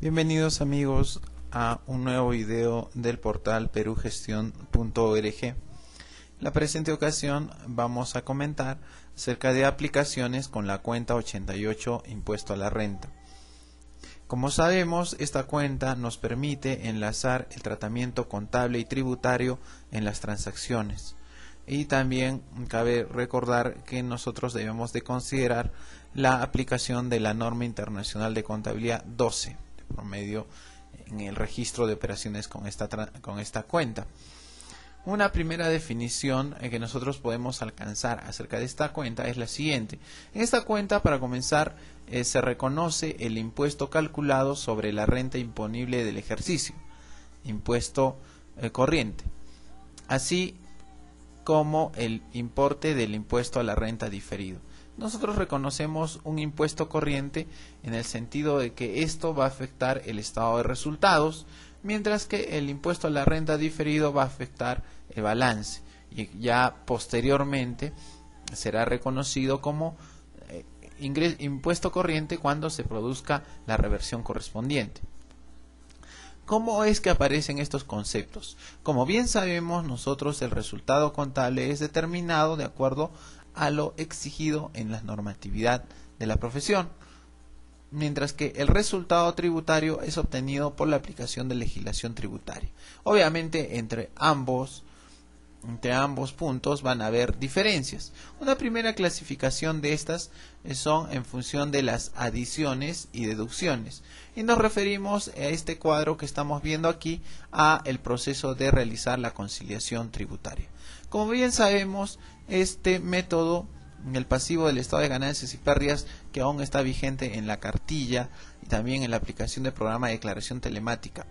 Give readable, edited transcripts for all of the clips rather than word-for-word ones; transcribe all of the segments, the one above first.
Bienvenidos amigos a un nuevo video del portal perugestion.org. En la presente ocasión vamos a comentar acerca de aplicaciones con la cuenta 88 Impuesto a la Renta. Como sabemos, esta cuenta nos permite enlazar el tratamiento contable y tributario en las transacciones. Y también cabe recordar que nosotros debemos de considerar la aplicación de la norma internacional de contabilidad 12 de promedio en el registro de operaciones con esta cuenta. Una primera definición que nosotros podemos alcanzar acerca de esta cuenta es la siguiente. En esta cuenta, para comenzar, se reconoce el impuesto calculado sobre la renta imponible del ejercicio, impuesto corriente, así como el importe del impuesto a la renta diferido. Nosotros reconocemos un impuesto corriente en el sentido de que esto va a afectar el estado de resultados, mientras que el impuesto a la renta diferido va a afectar el balance y ya posteriormente será reconocido como impuesto corriente cuando se produzca la reversión correspondiente. ¿Cómo es que aparecen estos conceptos? Como bien sabemos, nosotros el resultado contable es determinado de acuerdo a lo exigido en la normatividad de la profesión, mientras que el resultado tributario es obtenido por la aplicación de legislación tributaria. Obviamente entre ambos puntos van a haber diferencias. Una primera clasificación de estas son en función de las adiciones y deducciones, y nos referimos a este cuadro que estamos viendo aquí a el proceso de realizar la conciliación tributaria. Como bien sabemos, este método, el pasivo del estado de ganancias y pérdidas, que aún está vigente en la cartilla y también en la aplicación del programa de declaración telemática,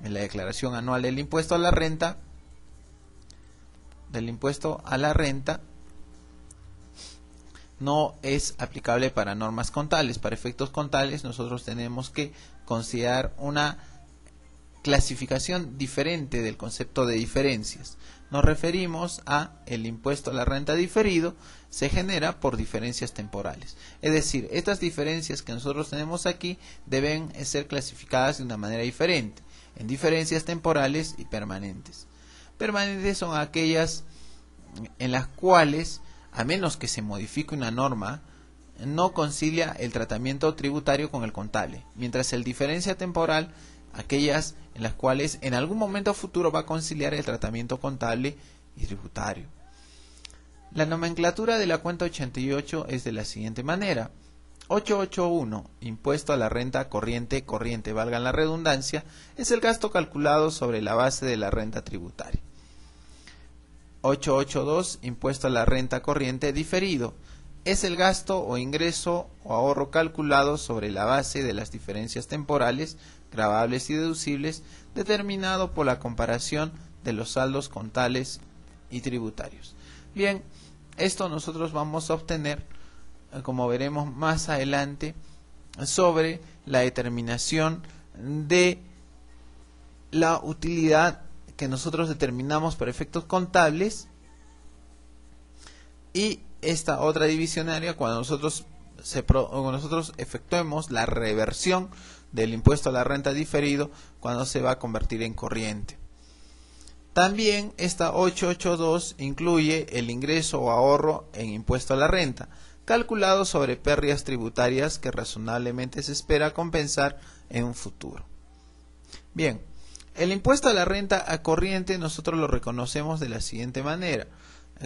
en la declaración anual del impuesto a la renta, no es aplicable para normas contables. Para efectos contables nosotros tenemos que considerar una clasificación diferente del concepto de diferencias. Nos referimos a el impuesto a la renta diferido se genera por diferencias temporales. Es decir, estas diferencias que nosotros tenemos aquí deben ser clasificadas de una manera diferente, en diferencias temporales y permanentes. Permanentes son aquellas en las cuales, a menos que se modifique una norma, no concilia el tratamiento tributario con el contable, mientras el diferencia temporal, aquellas en las cuales en algún momento futuro va a conciliar el tratamiento contable y tributario. La nomenclatura de la cuenta 88 es de la siguiente manera: 881, impuesto a la renta corriente, valga la redundancia, es el gasto calculado sobre la base de la renta tributaria. 882, impuesto a la renta corriente diferido, es el gasto o ingreso o ahorro calculado sobre la base de las diferencias temporales, gravables y deducibles, determinado por la comparación de los saldos contables y tributarios. Bien, esto nosotros vamos a obtener, como veremos más adelante, sobre la determinación de la utilidad que nosotros determinamos para efectos contables, y esta otra divisionaria cuando nosotros efectuemos la reversión del impuesto a la renta diferido cuando se va a convertir en corriente. También esta 882 incluye el ingreso o ahorro en impuesto a la renta, calculado sobre pérdidas tributarias que razonablemente se espera compensar en un futuro. Bien, el impuesto a la renta a corriente nosotros lo reconocemos de la siguiente manera.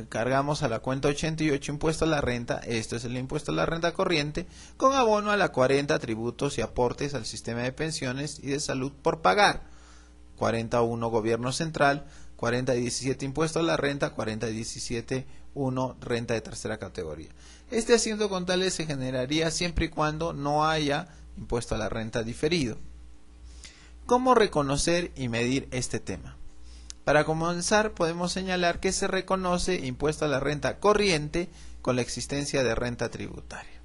Cargamos a la cuenta 88 impuesto a la renta, esto es el impuesto a la renta corriente, con abono a la 40 tributos y aportes al sistema de pensiones y de salud por pagar, 41 gobierno central, 4017 impuesto a la renta, 4017.1 renta de tercera categoría. Este asiento contable se generaría siempre y cuando no haya impuesto a la renta diferido. ¿Cómo reconocer y medir este tema? Para comenzar, podemos señalar que se reconoce impuesto a la renta corriente con la existencia de renta tributaria.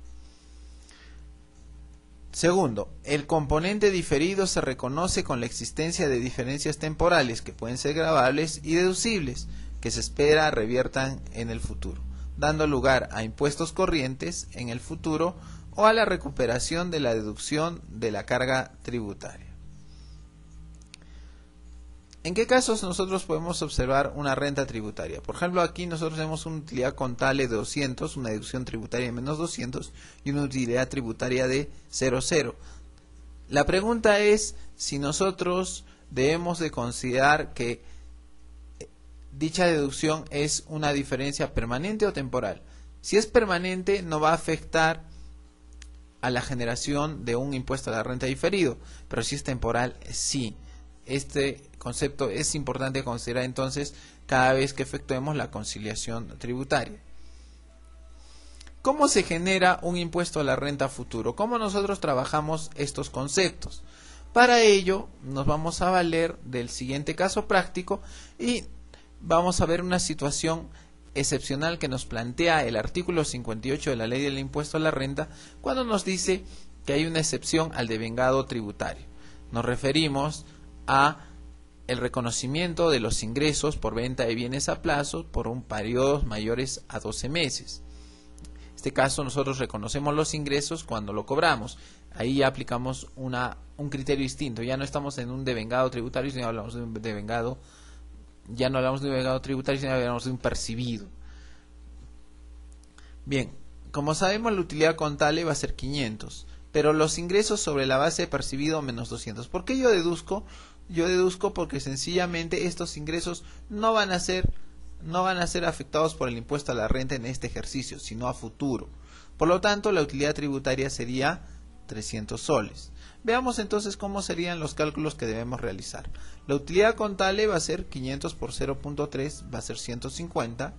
Segundo, el componente diferido se reconoce con la existencia de diferencias temporales que pueden ser gravables y deducibles, que se espera reviertan en el futuro, dando lugar a impuestos corrientes en el futuro o a la recuperación de la deducción de la carga tributaria. ¿En qué casos nosotros podemos observar una renta tributaria? Por ejemplo, aquí nosotros tenemos una utilidad contable de 200, una deducción tributaria de menos 200 y una utilidad tributaria de 00. La pregunta es si nosotros debemos de considerar que dicha deducción es una diferencia permanente o temporal. Si es permanente, no va a afectar a la generación de un impuesto a la renta diferido, pero si es temporal, sí. Este concepto es importante considerar entonces cada vez que efectuemos la conciliación tributaria. ¿Cómo se genera un impuesto a la renta futuro? ¿Cómo nosotros trabajamos estos conceptos? Para ello nos vamos a valer del siguiente caso práctico y vamos a ver una situación excepcional que nos plantea el artículo 58 de la Ley del Impuesto a la Renta cuando nos dice que hay una excepción al devengado tributario. Nos referimos a el reconocimiento de los ingresos por venta de bienes a plazo por un periodo mayores a 12 meses. En este caso nosotros reconocemos los ingresos cuando lo cobramos. Ahí ya aplicamos un criterio distinto. Ya no estamos en un devengado tributario, sino hablamos de un devengado. Ya no hablamos de un devengado tributario, sino hablamos de un percibido. Bien, como sabemos la utilidad contable va a ser 500, pero los ingresos sobre la base de percibido menos 200. ¿Por qué yo deduzco? Yo deduzco porque sencillamente estos ingresos no van a ser afectados por el impuesto a la renta en este ejercicio, sino a futuro. Por lo tanto, la utilidad tributaria sería 300 soles. Veamos entonces cómo serían los cálculos que debemos realizar. La utilidad contable va a ser 500 por 0.3, va a ser 150.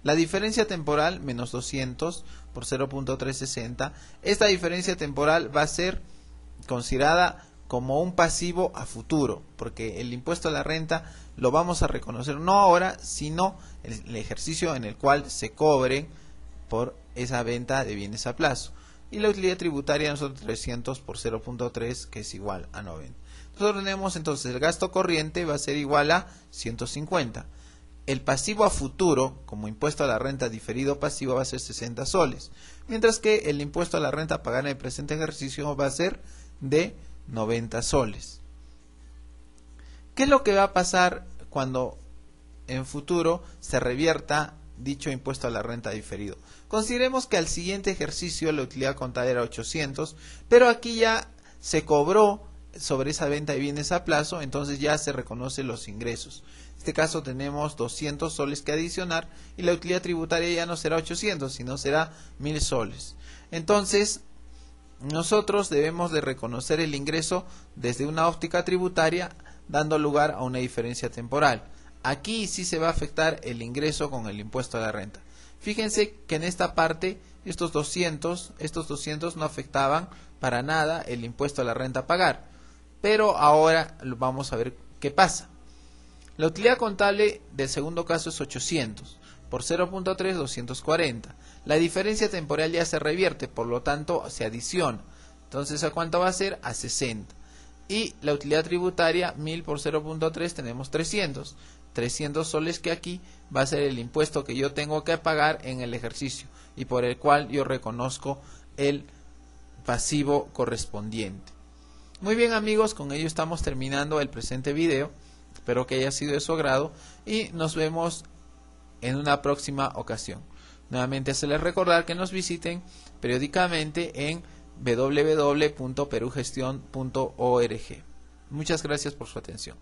La diferencia temporal, menos 200 por 0.360. Esta diferencia temporal va a ser considerada como un pasivo a futuro, porque el impuesto a la renta lo vamos a reconocer no ahora, sino en el ejercicio en el cual se cobre por esa venta de bienes a plazo. Y la utilidad tributaria nosotros 300 por 0.3, que es igual a 90. Nosotros tenemos entonces el gasto corriente va a ser igual a 150. El pasivo a futuro, como impuesto a la renta diferido pasivo, va a ser 60 soles. Mientras que el impuesto a la renta a pagar en el presente ejercicio va a ser de 90 soles. ¿Qué es lo que va a pasar cuando en futuro se revierta dicho impuesto a la renta diferido? Consideremos que al siguiente ejercicio la utilidad contable era 800, pero aquí ya se cobró sobre esa venta de bienes a plazo, entonces ya se reconocen los ingresos. En este caso tenemos 200 soles que adicionar y la utilidad tributaria ya no será 800, sino será 1000 soles. Entonces, nosotros debemos de reconocer el ingreso desde una óptica tributaria, dando lugar a una diferencia temporal. Aquí sí se va a afectar el ingreso con el impuesto a la renta. Fíjense que en esta parte estos 200 no afectaban para nada el impuesto a la renta a pagar. Pero ahora vamos a ver qué pasa. La utilidad contable del segundo caso es 800. Por 0.3, 240. La diferencia temporal ya se revierte, por lo tanto se adiciona. Entonces, ¿a cuánto va a ser? A 60. Y la utilidad tributaria, 1000 por 0.3, tenemos 300. 300 soles que aquí va a ser el impuesto que yo tengo que pagar en el ejercicio y por el cual yo reconozco el pasivo correspondiente. Muy bien amigos, con ello estamos terminando el presente video. Espero que haya sido de su agrado y nos vemos en una próxima ocasión. Nuevamente hacerles recordar que nos visiten periódicamente en www.perugestion.org. Muchas gracias por su atención.